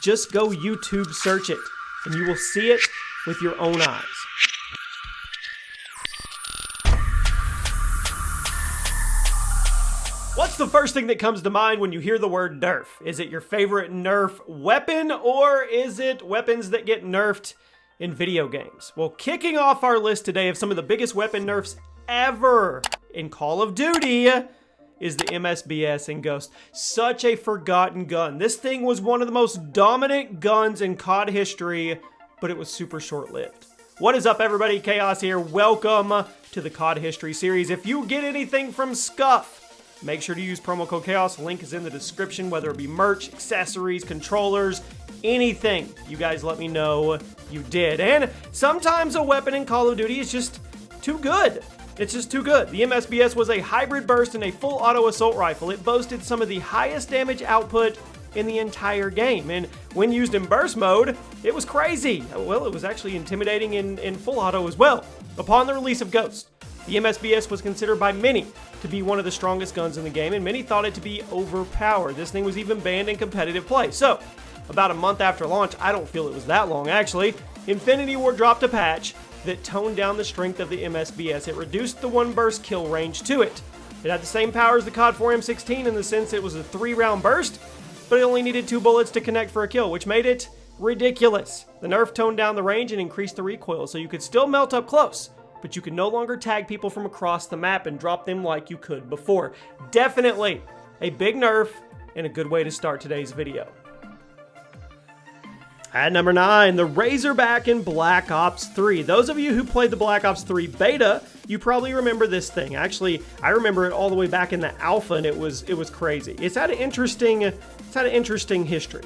Just go YouTube search it, and you will see it with your own eyes. What's the first thing that comes to mind when you hear the word nerf? Is it your favorite nerf weapon, or is it weapons that get nerfed in video games? Well, kicking off our list today of some of the biggest weapon nerfs ever in Call of Duty is the MSBS in Ghost. Such a forgotten gun. This thing was one of the most dominant guns in COD history, but it was super short-lived. What is up, everybody? Chaos here. Welcome to the COD History series. If you get anything from Scuff, make sure to use promo code Chaos. Link is in the description, whether it be merch, accessories, controllers, anything. You guys let me know you did. And sometimes a weapon in Call of Duty is just too good. It's just too good. The MSBS was a hybrid burst and a full auto assault rifle. It boasted some of the highest damage output in the entire game. And when used in burst mode, it was crazy. Well, it was actually intimidating in full auto as well. Upon the release of Ghost, the MSBS was considered by many to be one of the strongest guns in the game, and many thought it to be overpowered. This thing was even banned in competitive play. So, about a month after launch, I don't feel it was that long actually, Infinity Ward dropped a patch that toned down the strength of the MSBS. It reduced the one burst kill range to it. It had the same power as the COD 4 M16 in the sense it was a 3-round burst, but it only needed 2 bullets to connect for a kill, which made it ridiculous. The nerf toned down the range and increased the recoil, so you could still melt up close, but you can no longer tag people from across the map and drop them like you could before. Definitely a big nerf and a good way to start today's video. At number 9, the RAZORBACK in Black Ops 3. Those of you who played the Black Ops 3 beta, you probably remember this thing. Actually, I remember it all the way back in the alpha, and it was crazy. It's had an interesting history.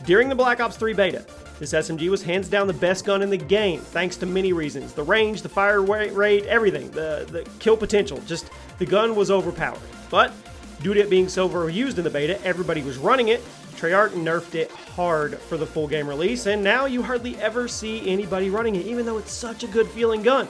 During the Black Ops 3 beta, this SMG was hands down the best gun in the game, thanks to many reasons. The range, the fire rate, everything. The kill potential. Just, the gun was overpowered. But, due to it being so overused in the beta, everybody was running it. Treyarch nerfed it hard for the full game release, and now you hardly ever see anybody running it, even though it's such a good feeling gun.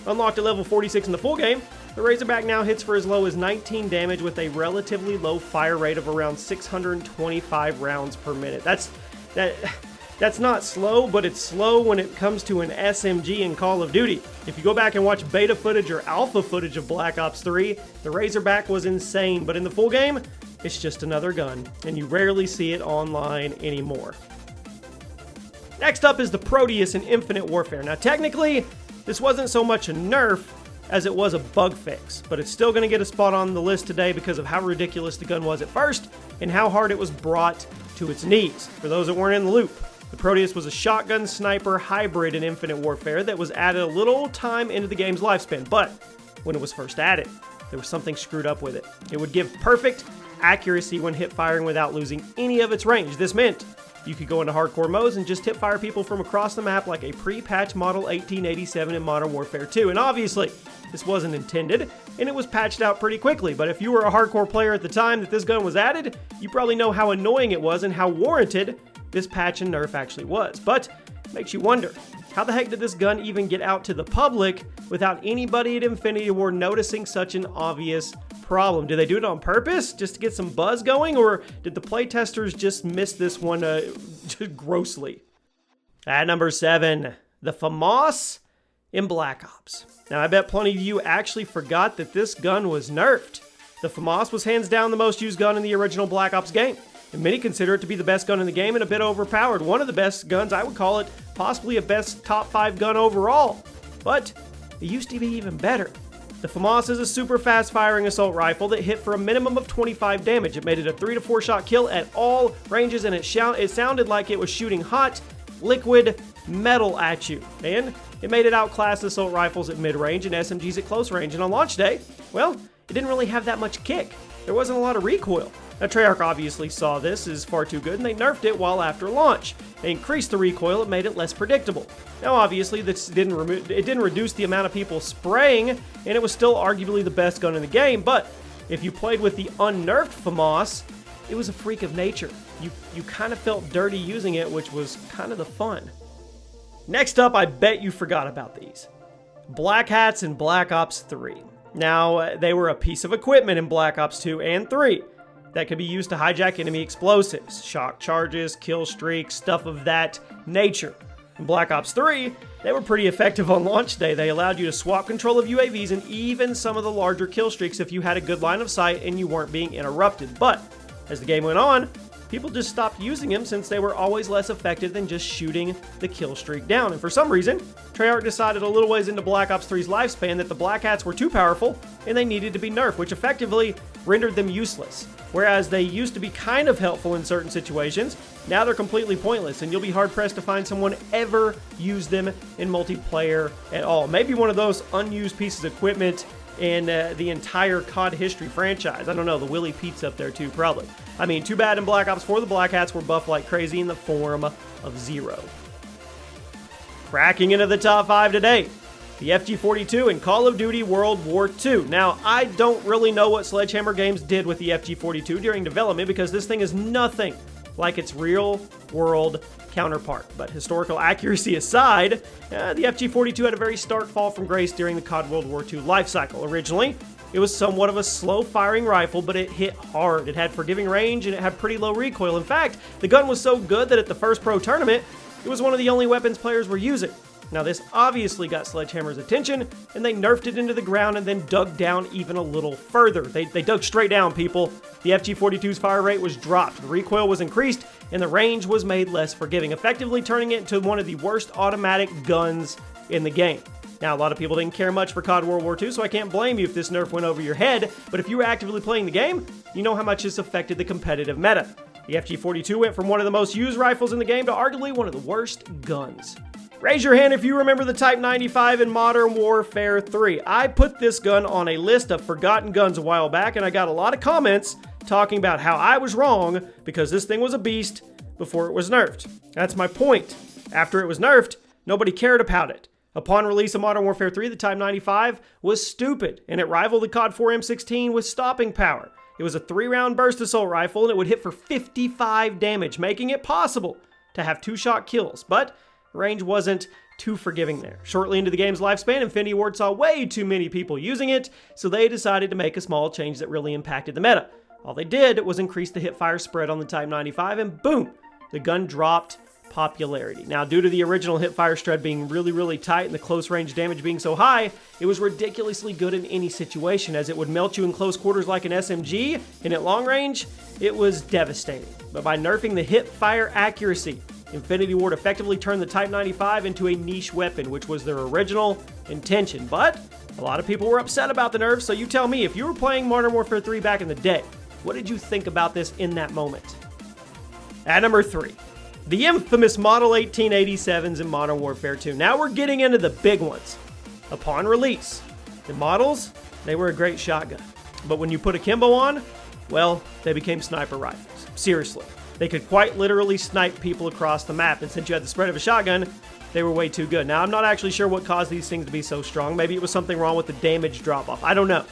Unlocked at level 46 in the full game, the RAZORBACK now hits for as low as 19 damage with a relatively low fire rate of around 625 rounds per minute. That's not slow, but it's slow when it comes to an SMG in Call of Duty. If you go back and watch beta footage or alpha footage of Black Ops 3, the RAZORBACK was insane, but in the full game, it's just another gun, and you rarely see it online anymore. Next up is the PROTEUS in Infinite Warfare. Now technically, this wasn't so much a nerf as it was a bug fix, but it's still going to get a spot on the list today because of how ridiculous the gun was at first and how hard it was brought to its knees. For those that weren't in the loop, the PROTEUS was a shotgun sniper hybrid in Infinite Warfare that was added a little time into the game's lifespan, but when it was first added, there was something screwed up with it. It would give perfect accuracy when hip firing without losing any of its range. This meant you could go into hardcore modes and just hip fire people from across the map like a pre-patch model 1887 in Modern Warfare 2. And obviously, this wasn't intended, and it was patched out pretty quickly. But if you were a hardcore player at the time that this gun was added, you probably know how annoying it was and how warranted this patch and nerf actually was. But it makes you wonder, how the heck did this gun even get out to the public without anybody at Infinity Ward noticing such an obvious problem? Did they do it on purpose just to get some buzz going, or did the playtesters just miss this one grossly? At number 7, the FAMAS in Black Ops. Now I bet plenty of you actually forgot that this gun was nerfed. The FAMAS was hands down the most used gun in the original Black Ops game, and many consider it to be the best gun in the game and a bit overpowered. One of the best guns, I would call it possibly a best top 5 gun overall, but it used to be even better. The FAMAS is a super fast firing assault rifle that hit for a minimum of 25 damage. It made it a 3 to 4 shot kill at all ranges, and it sounded like it was shooting hot, liquid metal at you. And it made it outclass assault rifles at mid-range and SMGs at close range. And on launch day, well, it didn't really have that much kick. There wasn't a lot of recoil. Now, Treyarch obviously saw this as far too good, and they nerfed it while after launch. They increased the recoil, it made it less predictable. Now, obviously, this didn't reduce the amount of people spraying, and it was still arguably the best gun in the game, but if you played with the unnerfed FAMAS, it was a freak of nature. You kind of felt dirty using it, which was kind of the fun. Next up, I bet you forgot about these. BLACKHATS in Black Ops 3. Now, they were a piece of equipment in Black Ops 2 and 3. that could be used to hijack enemy explosives, shock charges, kill streaks, stuff of that nature. In Black Ops 3, they were pretty effective on launch day. They allowed you to swap control of UAVs and even some of the larger kill streaks if you had a good line of sight and you weren't being interrupted. But as the game went on, people just stopped using them since they were always less effective than just shooting the kill streak down. And for some reason, Treyarch decided a little ways into Black Ops 3's lifespan that the BLACKHATS were too powerful and they needed to be nerfed, which effectively rendered them useless. Whereas they used to be kind of helpful in certain situations, now they're completely pointless, and you'll be hard-pressed to find someone ever use them in multiplayer at all. Maybe one of those unused pieces of equipment in the entire COD history franchise. I don't know, the Willy Pete's up there too, probably. I mean, too bad in Black Ops 4 the BLACKHATS were buffed like crazy in the form of Zero. Cracking into the top 5 today, the FG-42 in Call of Duty World War II. Now, I don't really know what Sledgehammer Games did with the FG-42 during development because this thing is nothing like its real-world counterpart. But historical accuracy aside, the FG-42 had a very stark fall from grace during the COD World War II lifecycle. Originally, it was somewhat of a slow-firing rifle, but it hit hard. It had forgiving range, and it had pretty low recoil. In fact, the gun was so good that at the first pro tournament, it was one of the only weapons players were using. Now, this obviously got Sledgehammer's attention, and they nerfed it into the ground and then dug down even a little further. They dug straight down, people. The FG-42's fire rate was dropped, the recoil was increased, and the range was made less forgiving, effectively turning it into one of the worst automatic guns in the game. Now, a lot of people didn't care much for COD World War II, so I can't blame you if this nerf went over your head, but if you were actively playing the game, you know how much this affected the competitive meta. The FG-42 went from one of the most used rifles in the game to arguably one of the worst guns. Raise your hand if you remember the Type 95 in Modern Warfare 3. I put this gun on a list of forgotten guns a while back, and I got a lot of comments talking about how I was wrong because this thing was a beast before it was nerfed. That's my point. After it was nerfed, nobody cared about it. Upon release of Modern Warfare 3, the Type 95 was stupid, and it rivaled the COD 4 M16 with stopping power. It was a 3-round burst assault rifle, and it would hit for 55 damage, making it possible to have 2-shot kills, but range wasn't too forgiving there. Shortly into the game's lifespan, Infinity Ward saw way too many people using it, so they decided to make a small change that really impacted the meta. All they did was increase the hipfire spread on the Type 95, and boom, the gun dropped popularity. Now, due to the original hipfire spread being really tight and the close range damage being so high, it was ridiculously good in any situation, as it would melt you in close quarters like an SMG, and at long range, it was devastating. But by nerfing the hipfire accuracy, Infinity Ward effectively turned the Type 95 into a niche weapon, which was their original intention. But a lot of people were upset about the nerfs, so you tell me, if you were playing Modern Warfare 3 back in the day, what did you think about this in that moment? At number 3, the infamous Model 1887s in Modern Warfare 2. Now we're getting into the big ones. Upon release, the models, they were a great shotgun. But when you put akimbo on, well, they became sniper rifles. Seriously. They could quite literally snipe people across the map, and since you had the spread of a shotgun, they were way too good. Now, I'm not actually sure what caused these things to be so strong. Maybe it was something wrong with the damage drop-off. I don't know.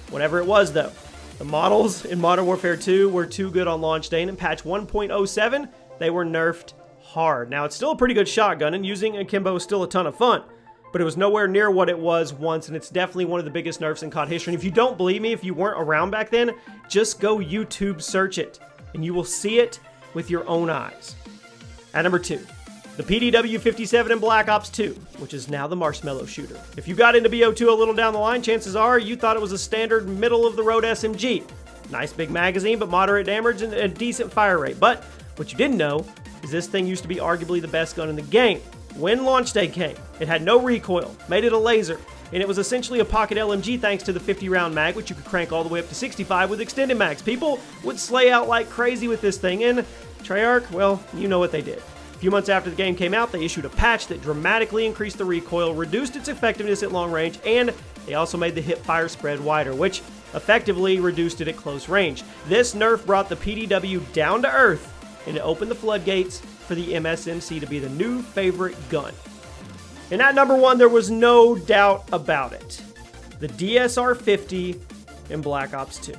Whatever it was, though, the models in Modern Warfare 2 were too good on launch day, and in patch 1.07, they were nerfed hard. Now, it's still a pretty good shotgun, and using akimbo is still a ton of fun, but it was nowhere near what it was once, and it's definitely one of the biggest nerfs in COD history. And if you don't believe me, if you weren't around back then, just go YouTube search it, and you will see it with your own eyes. At number 2, the PDW-57 in Black Ops 2, which is now the Marshmallow Shooter. If you got into BO2 a little down the line, chances are you thought it was a standard middle-of-the-road SMG. Nice big magazine, but moderate damage and a decent fire rate. But what you didn't know is this thing used to be arguably the best gun in the game. When launch day came, it had no recoil, made it a laser, and it was essentially a pocket LMG thanks to the 50-round mag, which you could crank all the way up to 65 with extended mags. People would slay out like crazy with this thing, and Treyarch, well, you know what they did. A few months after the game came out, they issued a patch that dramatically increased the recoil, reduced its effectiveness at long range, and they also made the hipfire spread wider, which effectively reduced it at close range. This nerf brought the PDW down to earth, and it opened the floodgates for the MSMC to be the new favorite gun. And at number 1, there was no doubt about it. The DSR-50 in Black Ops 2.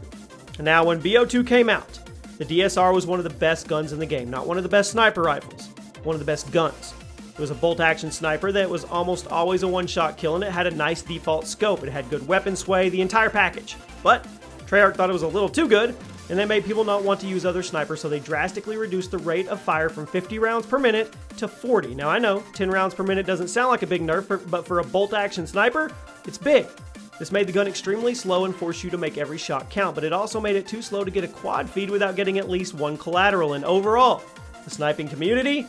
Now, when BO2 came out, the DSR was one of the best guns in the game. Not one of the best sniper rifles, one of the best guns. It was a bolt-action sniper that was almost always a one-shot kill, and it had a nice default scope. It had good weapon sway, the entire package. But Treyarch thought it was a little too good, and they made people not want to use other snipers, so they drastically reduced the rate of fire from 50 rounds per minute to 40. Now I know 10 rounds per minute doesn't sound like a big nerf, but for a bolt-action sniper, it's big. This made the gun extremely slow and forced you to make every shot count, but it also made it too slow to get a quad feed without getting at least one collateral, and overall, the sniping community,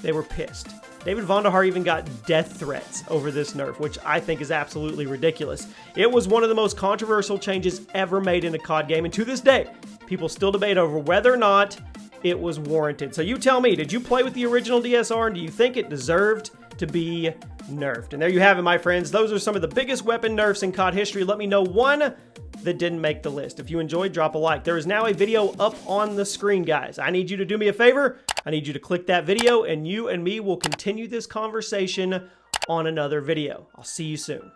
they were pissed. David Vonderhaar even got death threats over this nerf, which I think is absolutely ridiculous. It was one of the most controversial changes ever made in a COD game, and to this day, people still debate over whether or not it was warranted. So you tell me, did you play with the original DSR, and do you think it deserved to be nerfed? And there you have it, my friends. Those are some of the biggest weapon nerfs in COD history. Let me know one that didn't make the list. If you enjoyed, drop a like. There is now a video up on the screen, guys. I need you to do me a favor. I need you to click that video, and you and me will continue this conversation on another video. I'll see you soon.